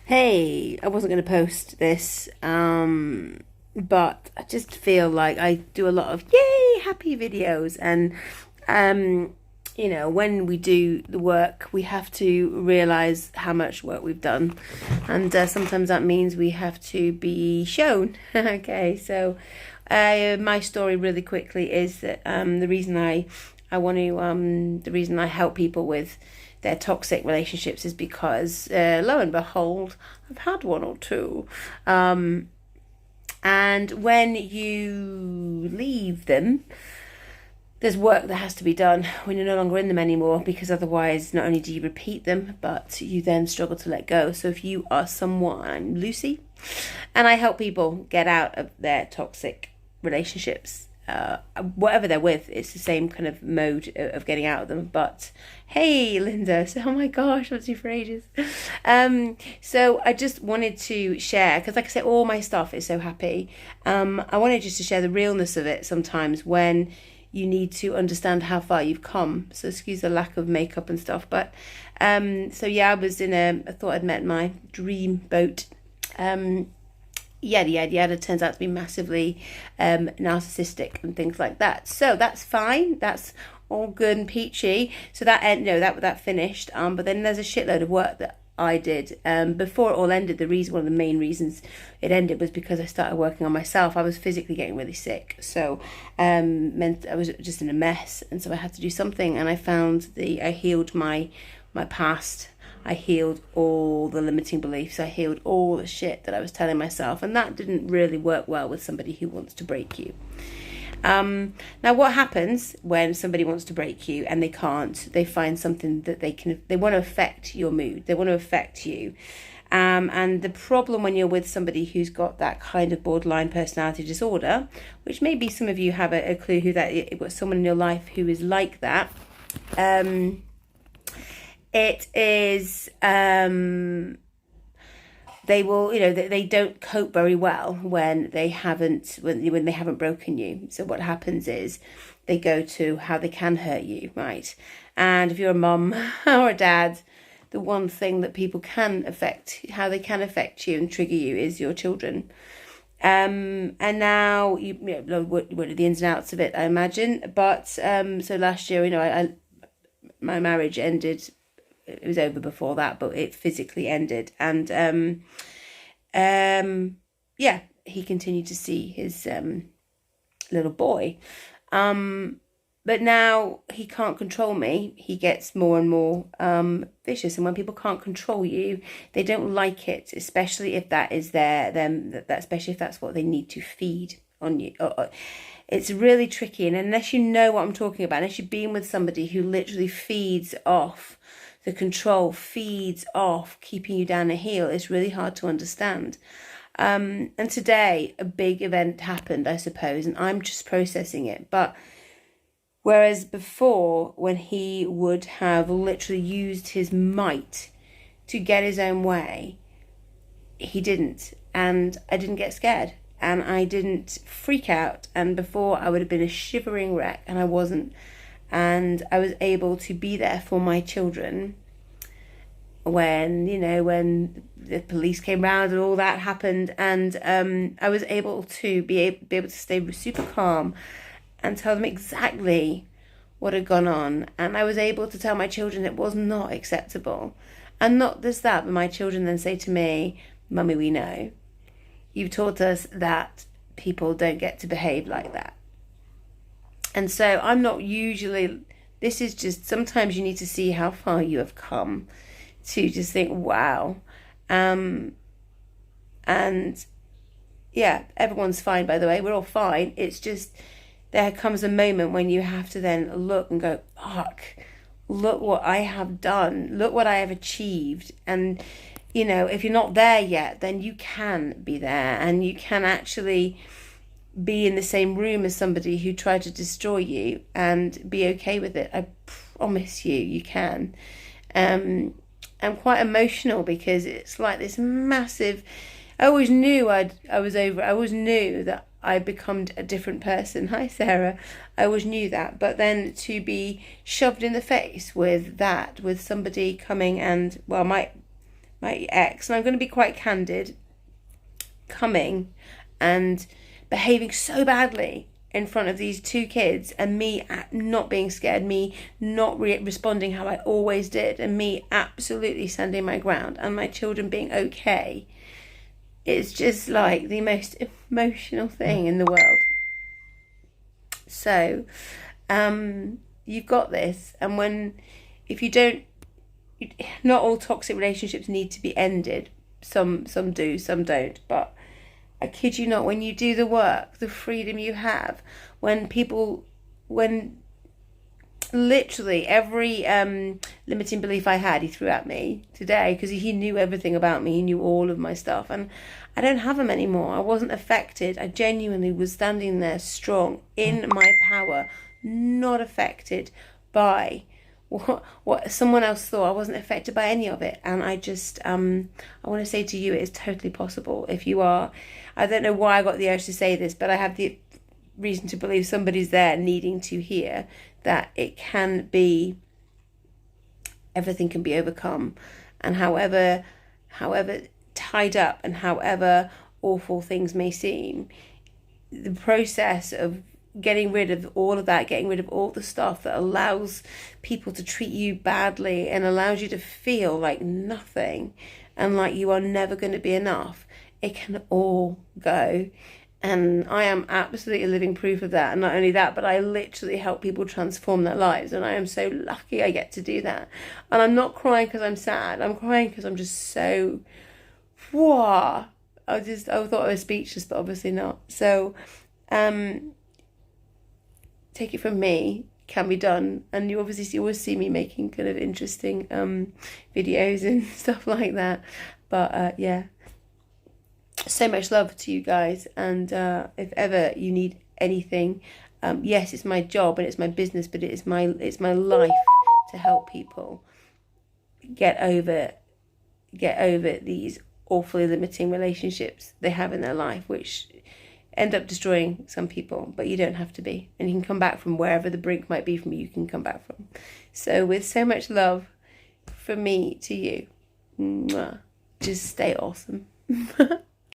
Hey, I wasn't going to post this, but I just feel like I do a lot of yay happy videos, and um, when we do the work, we have to realize how much work we've done, and sometimes that means we have to be shown. Okay, so my story really quickly is that the reason I help people with their toxic relationships is because lo and behold, I've had one or two. And when you leave them, there's work that has to be done when you're no longer in them anymore, because otherwise not only do you repeat them, but you then struggle to let go. So if you are someone, I'm Lucy, and I help people get out of their toxic relationships, whatever they're with. It's the same kind of mode of getting out of them. But hey, Linda, so oh my gosh, I've seen you for ages. So I just wanted to share, because like I said, all my stuff is so happy. I wanted just to share the realness of it sometimes when you need to understand how far you've come. So excuse the lack of makeup and stuff. But so yeah, I thought I'd met my dream boat. Yada yada yada turns out to be massively narcissistic and things like that. So that's fine. That's all good and peachy. So that finished. But then there's a shitload of work that I did before it all ended. One of the main reasons it ended was because I started working on myself. I was physically getting really sick, so meant I was just in a mess, and so I had to do something. And I healed my past. I healed all the limiting beliefs. I healed all the shit that I was telling myself, and that didn't really work well with somebody who wants to break you. Now, what happens when somebody wants to break you and they can't? They find something that they want to affect your mood. They want to affect you. And the problem when you're with somebody who's got that kind of borderline personality disorder, which maybe some of you have a clue you've got someone in your life who is like that. It is, they don't cope very well when they haven't broken you. So what happens is they go to how they can hurt you, right? And if you're a mum or a dad, the one thing that how they can affect you and trigger you is your children. And now what are the ins and outs of it, I imagine. But so last year, my marriage ended. It was over before that, but it physically ended. And yeah, he continued to see his little boy. But now he can't control me. He gets more and more vicious. And when people can't control you, they don't like it, especially if that is especially if that's what they need to feed on you. It's really tricky. And unless you know what I'm talking about, unless you've been with somebody who literally feeds off the control, feeds off keeping you down a heel, it's really hard to understand. And today a big event happened, I suppose, and I'm just processing it. But whereas before, when he would have literally used his might to get his own way, he didn't. And I didn't get scared, and I didn't freak out. And before, I would have been a shivering wreck, and I wasn't. And I was able to be there for my children when the police came round and all that happened. And I was able to be able to stay super calm and tell them exactly what had gone on. And I was able to tell my children it was not acceptable. And not just that, but my children then say to me, "Mummy, we know. You've taught us that people don't get to behave like that." And so I'm not usually, this is just, sometimes you need to see how far you have come to just think, wow. And yeah, everyone's fine, by the way. We're all fine. It's just, there comes a moment when you have to then look and go, fuck, look what I have done. Look what I have achieved. And, if you're not there yet, then you can be there, and you can actually be in the same room as somebody who tried to destroy you and be okay with it. I promise you can. I'm quite emotional because it's like this massive. I always knew I always knew that I become a different person. Hi, Sarah. I always knew that, but then to be shoved in the face with somebody coming and, well, my ex, and I'm going to be quite candid, coming and behaving so badly in front of these two kids, and me not being scared, me not responding how I always did, and me absolutely standing my ground, and my children being okay. It's just like the most emotional thing in the world. So you've got this, and if you don't, not all toxic relationships need to be ended. Some do, some don't, but I kid you not, when you do the work, the freedom you have, when literally every limiting belief I had, he threw at me today, because he knew everything about me. He knew all of my stuff, and I don't have them anymore. I wasn't affected. I genuinely was standing there strong in my power, not affected by what someone else thought. I wasn't affected by any of it. And I just I want to say to you, it is totally possible. If you are, I don't know why I got the urge to say this, but I have the reason to believe somebody's there needing to hear that it can be, everything can be overcome. And however tied up and however awful things may seem, the process of getting rid of all of that, getting rid of all the stuff that allows people to treat you badly and allows you to feel like nothing and like you are never going to be enough, it can all go. And I am absolutely living proof of that. And not only that, but I literally help people transform their lives. And I am so lucky I get to do that. And I'm not crying because I'm sad. I'm crying because I'm just so, wow. I thought I was speechless, but obviously not. So, take it from me, can be done. And you obviously always see me making kind of interesting videos and stuff like that. But yeah, so much love to you guys. And if ever you need anything, yes, it's my job and it's my business, but it's my life to help people get over these awfully limiting relationships they have in their life, which end up destroying some people. But you don't have to be, and you can come back from wherever the brink might be from you can come back from. So with so much love from me to you, just stay awesome.